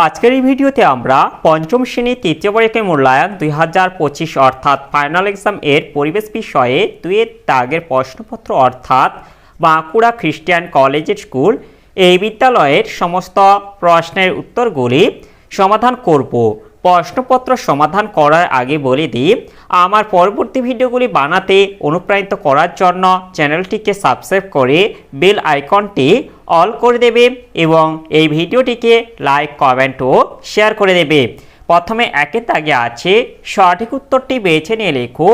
আজকের এই ভিডিওতে আমরা পঞ্চম শ্রেণী তৃতীয় পরীক্ষার মূল্যায়ন 2025 অর্থাৎ ফাইনাল এক্সাম এর পরিবেশ বিষয়ে 2 দাগের প্রশ্নপত্র অর্থাৎ বাঁকুড়া খ্রিস্টান কলেজ স্কুল এই বিদ্যালয়ের সমস্ত প্রশ্নের উত্তরগুলি সমাধান করব। প্রশ্নপত্র সমাধান করার আগে বলে দিই, আমার পরবর্তী ভিডিওগুলি বানাতে অনুপ্রাণিত করার জন্য চ্যানেলটিকে সাবস্ক্রাইব করে বেল আইকনটি অল করে দেবে এবং এই ভিডিওটিকে লাইক কমেন্ট ও শেয়ার করে দেবে। প্রথমে একের দাগে আছে সঠিক উত্তরটি বেছে নিয়ে লেখো।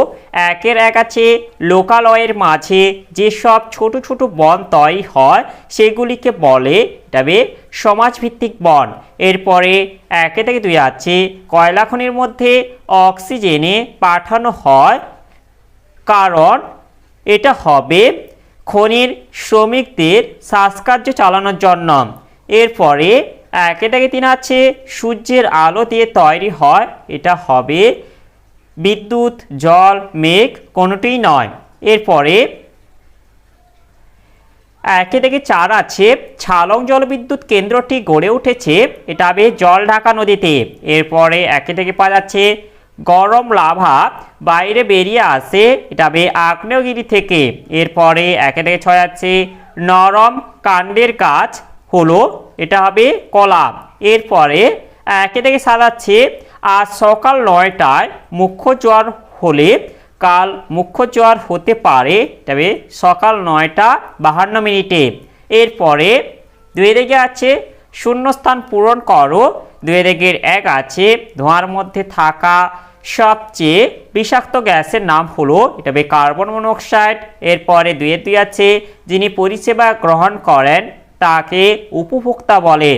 একের এক আছে লোকালয়ের মাঝে যেসব ছোট ছোট বন তৈরি হয় সেগুলিকে বলে তবে সমাজভিত্তিক বন। এরপরে একে থেকে 2 আছে কয়লা খনির মধ্যে অক্সিজেনে পাঠানো হয় কারণ এটা হবে খনির শ্রমিকদের শ্বাসকার্য চালানোর জন্য। এরপরে একে থেকে 3 আছে সূর্যের আলো দিয়ে তৈরি হয়, এটা হবে বিদ্যুৎ, জল, মেঘ কোনোটিই নয়। এরপরে একে থেকে 4 আছে ছালং জলবিদ্যুৎ কেন্দ্রটি গড়ে উঠেছে, এটা হবে জলঢাকা নদীতে। এরপরে একে থেকে 5 আছে গরম লাভা বাইরে বেরিয়ে আসে, এটা হবে আগ্নেয়গিরি থেকে। এরপরে একে থেকে 6 আছে নরম কাণ্ডের গাছ হলো, এটা হবে কলা। এরপরে একে থেকে 7 আছে আজ সকাল 9টায় মুখ্য জোয়ার হলে কাল মুখ্য জোয়ার হতে পারে, তবে সকাল 9টা 52 মিনিটে। এরপরে 2 দিকে আছে শূন্যস্থান পূরণ করো। 2 দিকের 1 আছে ধোঁয়ার মধ্যে থাকা সবচেয়ে বিষাক্ত গ্যাসের নাম হলো, এটা হবে কার্বন মনোক্সাইড। এরপরে 2 আছে যিনি পরিষেবা গ্রহণ করেন তাকে উপভোক্তা বলে।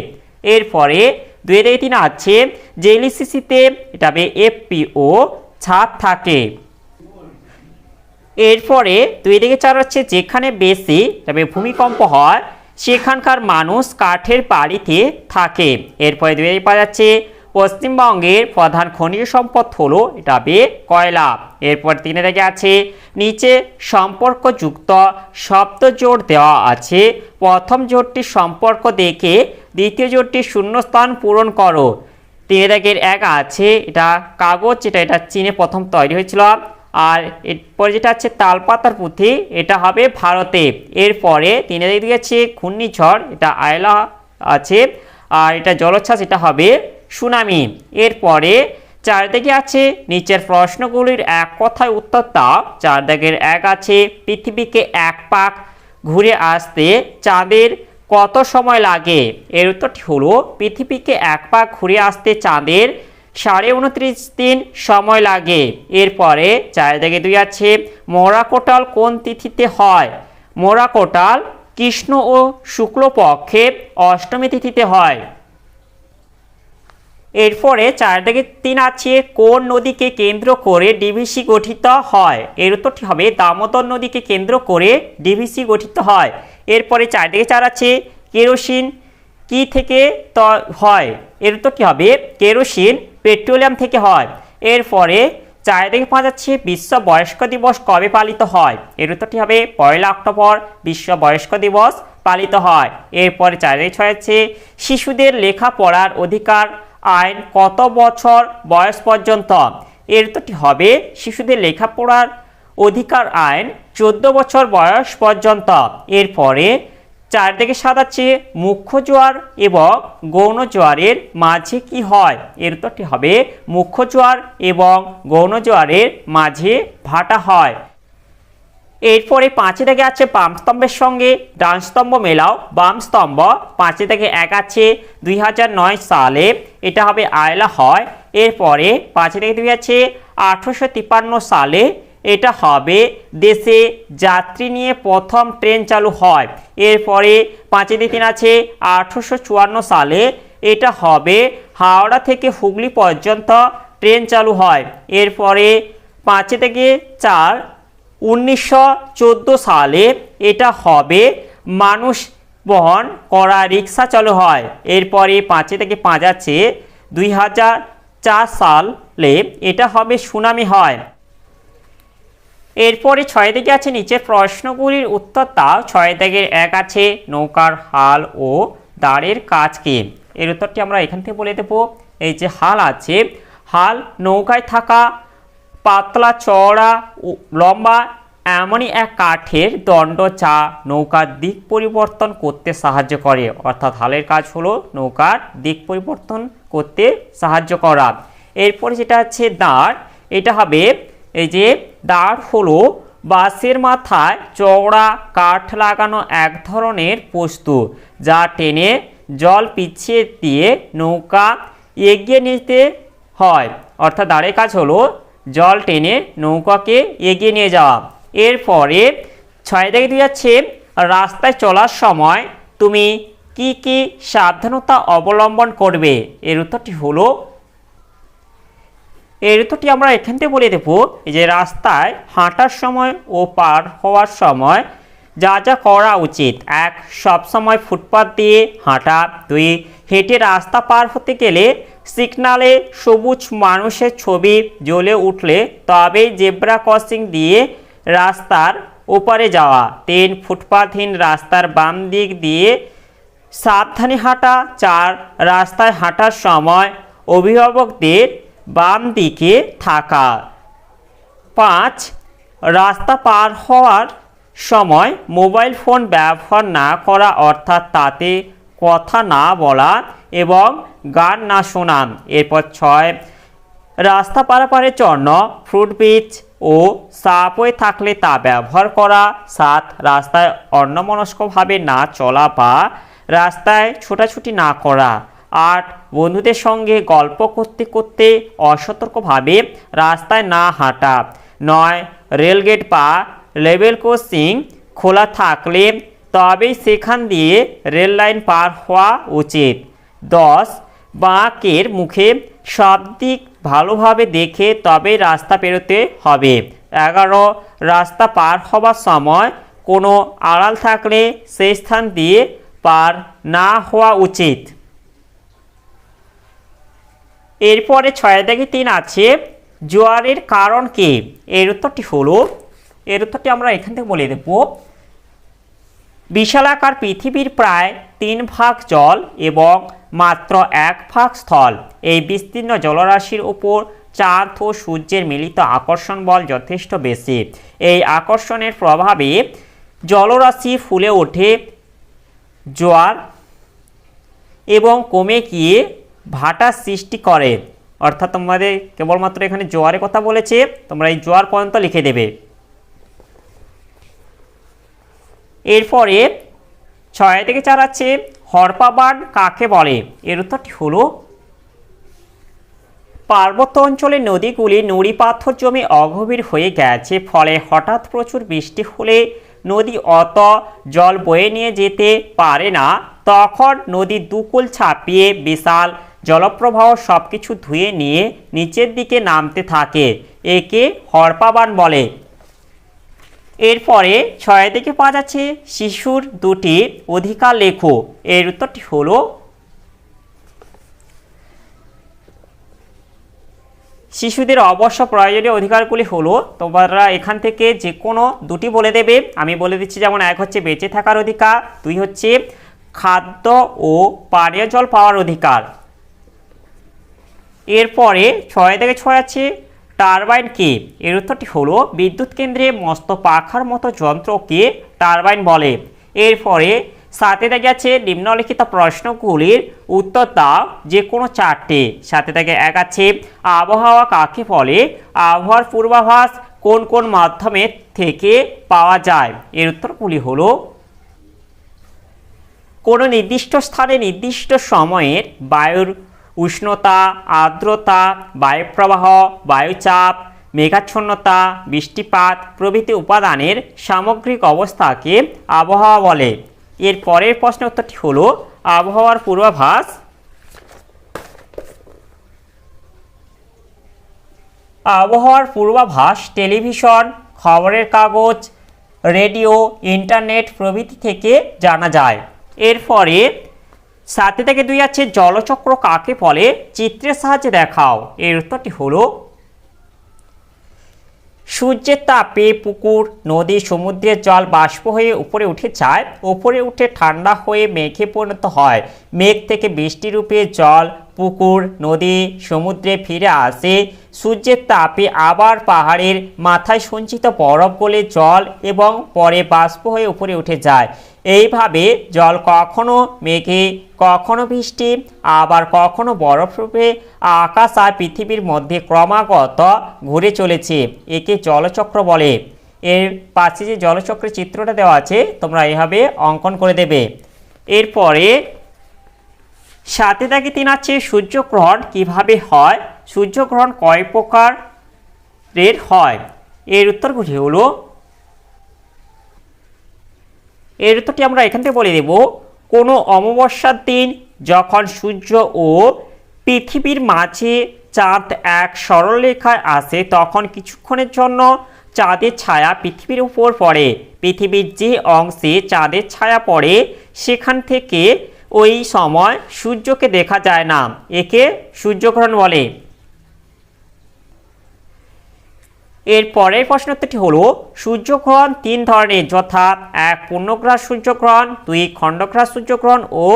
এরপরে 2 থেকে 3 আছে জেলিসিসিতে, এটা হবে এফপিও ছাদ থাকে। এরপরে 2 থেকে 4 হচ্ছে যেখানে বেশি তবে ভূমিকম্প হয় সেখানকার মানুষ কাঠের বাড়িতে থাকে। এরপরে 2 থেকে 5 আছে পশ্চিমবঙ্গের প্রধান খনিজ সম্পদ হলো, এটা হবে কয়লা। এরপর 3 থেকে আছে নিচে সম্পর্কযুক্ত শব্দ জোড় দেওয়া আছে, প্রথম জোড়টির সম্পর্ক দেখে দ্বিতীয় জোড়টির শূন্যস্থান পূরণ করো। 3 থেকে 1 আছে এটা কাগজ, এটা চীনে প্রথম তৈরি হয়েছিল। আর এরপরে যেটা আছে তালপাতার পুঁথি, এটা হবে ভারতে। এরপরে 3 থেকে 2 আছে ঘূর্ণিঝড়, এটা আয়লা আছে। আর এটা জলোচ্ছ্বাস, এটা হবে সুনামি। এরপরে 4 থেকে আছে নিচের প্রশ্নগুলির এক কথায় উত্তর দাও। 4 দাগের 1 আছে পৃথিবীকে এক পাক ঘুরে আসতে চাঁদের কত সময় লাগে? এর উত্তরটি হলো পৃথিবীকে এক পাক ঘুরে আসতে চাঁদের 29.5 দিন সময় লাগে। এরপরে 4 থেকে 2 আছে মরা কোটাল কোন তিথিতে হয়? মরা কোটাল কৃষ্ণ ও শুক্লপক্ষে অষ্টমী তিথিতে হয়। এরপরে 4 থেকে 3 আছে কোন নদীকে কেন্দ্র করে ডিভিসি গঠিত হয়? এর উত্তরটি হবে দামোদর নদীকে কেন্দ্র করে ডিভিসি গঠিত হয়। এরপরে 4 থেকে 4 আছে কেরোসিন কি থেকে হয়? এর উত্তরটি হবে কেরোসিন পেট্রোলিয়াম থেকে হয়। এরপরে 4 থেকে 5 আছে বিশ্ব বয়স্ক দিবস কবে পালিত হয়? এর উত্তরটি হবে 1 অক্টোবর বিশ্ব বয়স্ক দিবস পালিত হয়। এরপরে 4 থেকে 6 আছে শিশুদের লেখাপড়ার অধিকার আইন কত বছর বয়স পর্যন্ত? এর উত্তরটি হবে শিশুদের লেখাপড়ার অধিকার আইন 14 বছর বয়স পর্যন্ত। এরপরে 4 থেকে 7 আছে মুখ্য জোয়ার এবং গৌণ জোয়ারের মাঝে কি হয়? এর উত্তরটি হবে মুখ্য জোয়ার এবং গৌণ জোয়ারের মাঝে ভাটা হয়। এরপরে 5 থেকে আছে বাম স্তম্ভের সঙ্গে ডান স্তম্ভ মেলাও। বাম স্তম্ভ 5 থেকে 1 আছে 2009 সালে, এটা হবে আয়লা হয়। এরপরে 5 থেকে 2 আছে 1853 সালে, এটা হবে দেশে যাত্রী নিয়ে প্রথম ট্রেন চালু হয়। এরপরে 5 থেকে 3 আছে 1854 সালে, এটা হবে হাওড়া থেকে হুগলি পর্যন্ত ট্রেন চালু হয়। এরপরে 5 থেকে 4 1914 সালে, এটা হবে মানুষ বহন করা রিক্সা চালু হয়। এরপরে 5 থেকে 5 আছে 2004 সালে, এটা হবে সুনামি হয়। এরপরে 6 থেকে আছে নিচের প্রশ্নগুলির উত্তর দাও। 6 থেকে 1 আছে নৌকার হাল ও দাঁড়ের কাজ কি? এর উত্তরটি আমরা এখান থেকে বলে দেব। এই যে হাল আছে, হাল নৌকায় থাকা পাতলা চওড়া লম্বা এমনই এক কাঠের দণ্ড যা নৌকার দিক পরিবর্তন করতে সাহায্য করে। অর্থাৎ হালের কাজ হলো নৌকার দিক পরিবর্তন করতে সাহায্য করা। এরপরে যেটা আছে দাঁড়, এটা হবে এই যে দাঁড় হলো বাঁশের মাথায় চওড়া কাঠ লাগানো এক ধরনের বস্তু যা টেনে জল পিছিয়ে দিয়ে নৌকা এগিয়ে নিতে হয়। অর্থাৎ দাঁড়ের কাজ হলো জল টেনে নৌকাকে এগিয়ে নিয়ে যাওয়া। এরপরে 6 থেকে 2 যাচ্ছে রাস্তায় চলার সময় তুমি কি কি সাবধানতা অবলম্বন করবে। এর উত্তরটি হলো, এর উত্তরটি আমরা এখান থেকে বলে দেব যে রাস্তায় হাঁটার সময় ও পার হওয়ার সময় যা যা করা উচিত। 1 সবসময় ফুটপাত দিয়ে হাঁটা। 2 হেঁটে রাস্তা পার হতে গেলে সিগনালে সবুজ মানুষের ছবি জ্বলে উঠলে তবেই জেব্রা ক্রসিং দিয়ে রাস্তার ওপারে যাওয়া। 3 ফুটপাতহীন রাস্তার বাম দিক দিয়ে সাবধানে হাঁটা। 4 রাস্তায় হাঁটার সময় অভিভাবকদের বাম দিকে থাকা। 5 রাস্তা পার হওয়ার সময় মোবাইল ফোন ব্যবহার না করা, অর্থাৎ তাতে কথা না বলা এবং গান না শোনা। এরপর 6 রাস্তা পারাপারের জন্য ফুটব্রিজ ও সাবওয়ে থাকলে তা ব্যবহার করা। 7 রাস্তায় অন্যমনস্কভাবে না চলা বা রাস্তায় ছোটাছুটি না করা। 8 বন্ধুদের সঙ্গে গল্প করতে করতে অসতর্কভাবে রাস্তায় না হাঁটা। 9 রেলগেট বা লেভেল ক্রসিং খোলা থাকলে তবেই সেখান দিয়ে রেল লাইন পার হওয়া উচিত। 10 বাঁকের মুখে সব দিক ভালোভাবে দেখে তবেই রাস্তা পেরোতে হবে। 11 রাস্তা পার হবার সময় কোনো আড়াল থাকলে সেই স্থান দিয়ে পার না হওয়া উচিত। এরপরে 6 থেকে 3 আছে জোয়ারের কারণ কি। এর উত্তরটি হলো, এর উত্তরটি আমরা এখান থেকে বলে দেব। বিশালাকার পৃথিবীর প্রায় 3 ভাগ জল এবং মাত্র 1 ভাগ স্থল। এই বিস্তীর্ণ জলরাশির উপর চাঁদ ও সূর্যের মিলিত আকর্ষণ বল যথেষ্ট বেশি। এই আকর্ষণের প্রভাবে জলরাশি ফুলে ওঠে জোয়ার এবং কমে গিয়ে ভাটার সৃষ্টি করে। অর্থাৎ তোমাদের কেবলমাত্র এখানে জোয়ারের কথা বলেছে, তোমরা এই জোয়ার পর্যন্ত লিখে দেবে। এরপরে 6 থেকে 4 আছে হরপা বাঁধ কাকে বলে। এর উত্তরটি হলো, পার্বত্য অঞ্চলের নদীগুলি নুড়ি পাথর জমে অগভীর হয়ে গেছে, ফলে হঠাৎ প্রচুর বৃষ্টি হলে নদী অত জল বয়ে নিয়ে যেতে পারে না। তখন নদীর দুকুল ছাপিয়ে বিশাল জলপ্রবাহ সব কিছু ধুয়ে নিয়ে নিচের দিকে নামতে থাকে। একে হরপা বাঁধ বলে। এরপরে 6 থেকে 5 আছে শিশুর 2টি অধিকার লেখো। এর উত্তরটি হলো, শিশুদের অবশ্য প্রয়োজনীয় অধিকারগুলি হলো, তোমরা এখান থেকে যে কোনো 2টি বলে দেবে। আমি বলে দিচ্ছি, যেমন 1 হচ্ছে বেঁচে থাকার অধিকার, 2 হচ্ছে খাদ্য ও পানীয় জল পাওয়ার অধিকার। এরপরে 6 থেকে 6 আছে টারবাইন কি। এর উত্তরটি হলো, বিদ্যুৎ কেন্দ্রে মস্ত পাখার মতো যন্ত্রকে টারবাইন বলে। এরপরে 7 থেকে আছে নিম্নলিখিত প্রশ্নগুলির উত্তর দাও যে কোনো 4টে। 7 থেকে 1 আছে আবহাওয়া কাকে বলে। আবহাওয়ার পূর্বাভাস কোন কোন মাধ্যমে থেকে পাওয়া যায়। এর উত্তরগুলি হলো, কোনো নির্দিষ্ট স্থানে নির্দিষ্ট সময়ের বায়ুর উষ্ণতা, আর্দ্রতা, বায়ুপ্রবাহ, বায়ুচাপ, মেঘাচ্ছন্নতা, বৃষ্টিপাত প্রভৃতি উপাদানের সামগ্রিক অবস্থাকে আবহাওয়া বলে। এর পরের প্রশ্নের উত্তরটি হলো, আবহাওয়ার পূর্বাভাস আবহাওয়ার পূর্বাভাস টেলিভিশন, খবরের কাগজ, রেডিও, ইন্টারনেট প্রভৃতি থেকে জানা যায়। এরপরে 7 থেকে 2 আছে জলচক্র কাকে বলে, চিত্রের সাহায্যে দেখাও। এর উত্তরটি হলো, সূর্যের তাপে পুকুর, নদী, সমুদ্রের জল বাষ্প হয়ে উপরে উঠে যায়, উপরে উঠে ঠান্ডা হয়ে মেঘে পরিণত হয়। মেঘ থেকে বৃষ্টি রূপে জল পুকুর, নদী, সমুদ্রে ফিরে আসে। সূর্যের তাপে আবার পাহাড়ের মাথায় সঞ্চিত বরফ গলে জল এবং পরে বাষ্প হয়ে উপরে উঠে যায়। এইভাবে জল কখনো মেঘে, কখনো বৃষ্টি, আবার কখনো বরফ রূপে আকাশ আর পৃথিবীর মধ্যে ক্রমাগত ঘুরে চলেছে। একে জলচক্র বলে। এর পাশে যে জলচক্রের চিত্রটা দেওয়া আছে তোমরা এভাবে অঙ্কন করে দেবে। এরপরে 7 দাগে 3 আছে সূর্যগ্রহণ কিভাবে হয়, সূর্যগ্রহণ কয় প্রকারের হয়। এর উত্তরগুলি হলো, এর উত্তরটি আমরা এখান থেকে বলে দেব। কোনো অমাবস্যার দিন যখন সূর্য ও পৃথিবীর মাঝে চাঁদ এক সরলরেখায় আসে তখন কিছুক্ষণের জন্য চাঁদের ছায়া পৃথিবীর উপর পড়ে। পৃথিবীর যে অংশে চাঁদের ছায়া পড়ে সেখান থেকে ওই সময় সূর্যকে দেখা যায় না। একে সূর্যগ্রহণ বলে। এর পরের প্রশ্নোত্তরটি হলো, সূর্যগ্রহণ 3 ধরনের, যথা 1 পূর্ণগ্রাস সূর্যগ্রহণ, 2 খণ্ডগ্রাস সূর্যগ্রহণ ও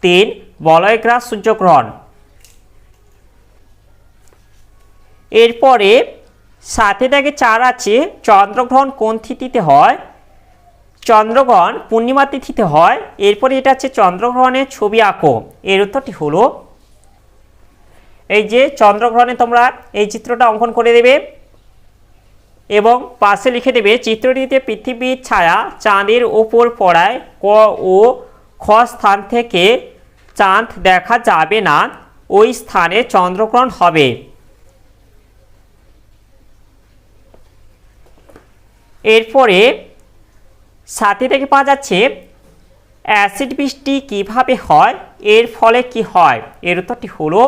3 বলয়গ্রাস সূর্যগ্রহণ। এরপরে 7 দাগে 4 আছে চন্দ্রগ্রহণ কোন তিথিতে হয়, চন্দ্রগ্রহণ পূর্ণিমা তিথিতে হয়। এরপরে এটা আছে চন্দ্রগ্রহণের ছবি আঁকো। এর উত্তরটি হলো, এই যে চন্দ্রগ্রহণে তোমরা এই চিত্রটা অঙ্কন করে দেবে এবং পাশে লিখে দেবে চিত্রটিতে পৃথিবীর ছায়া চাঁদের ওপর পড়ায় ক ও খ স্থান থেকে চাঁদ দেখা যাবে না, ওই স্থানে চন্দ্রগ্রহণ হবে। এরপরে 7 থেকে 5 আছে অ্যাসিড বৃষ্টি কিভাবে হয়, এর ফলে কি হয়। এর উত্তরটি হলো,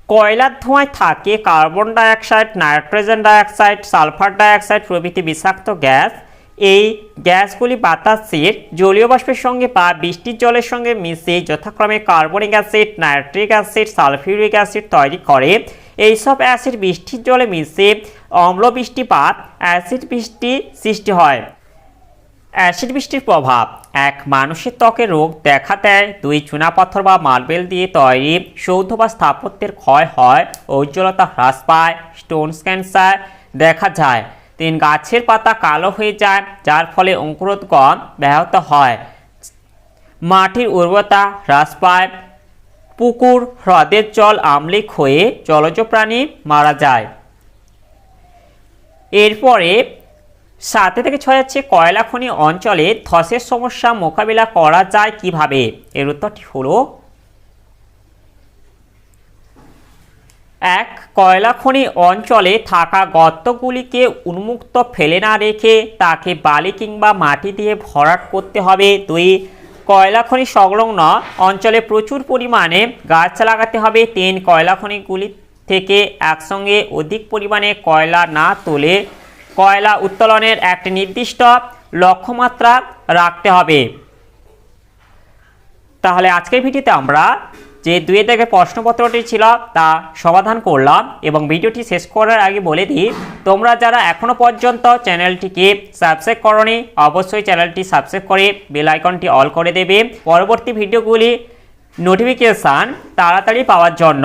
কয়লার ধোঁয়ায় থাকে carbon dioxide, nitrogen dioxide, sulphur dioxide প্রভৃতি বিষাক্ত গ্যাস। এই গ্যাসগুলি বাতাসের জলীয় বাষ্পের সঙ্গে বা বৃষ্টির জলের সঙ্গে মিশে যথাক্রমে carbonic acid, nitric acid, sulphuric acid তৈরি করে। এইসব অ্যাসিড বৃষ্টির জলে মিশে অম্ল বৃষ্টিপাত, অ্যাসিড বৃষ্টি সৃষ্টি হয়। অ্যাসিড বৃষ্টির প্রভাব: 1 মানুষের ত্বকে রোগ দেখা দেয়, 2 চুনাপাথর বা মার্বেল দিয়ে তৈরি সৌধ বা স্থাপত্যের ক্ষয় হয়, উজ্জ্বলতা হ্রাস পায়, স্টোনস ক্যান্সার দেখা যায়, 3 গাছের পাতা কালো হয়ে যায় যার ফলে অঙ্কুরোদ্গম ব্যাহত হয়, মাটির উর্বরতা হ্রাস পায়, পুকুর হ্রদের জল আম্লিক হয়ে জলজ প্রাণী মারা যায়। এরপরে 7 থেকে 6 আছে কয়লা খনি অঞ্চলে ধসের সমস্যা মোকাবিলা করা যায় কিভাবে। এর উত্তরটি হলো, 1 কয়লা খনি অঞ্চলে থাকা গর্তগুলিকে উন্মুক্ত ফেলে না রেখে তাকে বালি কিংবা মাটি দিয়ে ভরাট করতে হবে। 2 কয়লা খনি সংলগ্ন অঞ্চলে প্রচুর পরিমাণে গাছ লাগাতে হবে। 3 কয়লা খনিগুলি থেকে একসঙ্গে অধিক পরিমাণে কয়লা না তুলে কয়লা উত্তোলনের একটি নির্দিষ্ট লক্ষ্যমাত্রা রাখতে হবে। তাহলে আজকের ভিডিওতে আমরা যে 2 দাগের প্রশ্নপত্রটি ছিল তা সমাধান করলাম এবং ভিডিওটি শেষ করার আগে বলে দিই, তোমরা যারা এখনও পর্যন্ত চ্যানেলটিকে সাবস্ক্রাইব করোনি অবশ্যই চ্যানেলটি সাবস্ক্রাইব করে বেল আইকনটি অল করে দেবে পরবর্তী ভিডিওগুলি নোটিফিকেশান তাড়াতাড়ি পাওয়ার জন্য।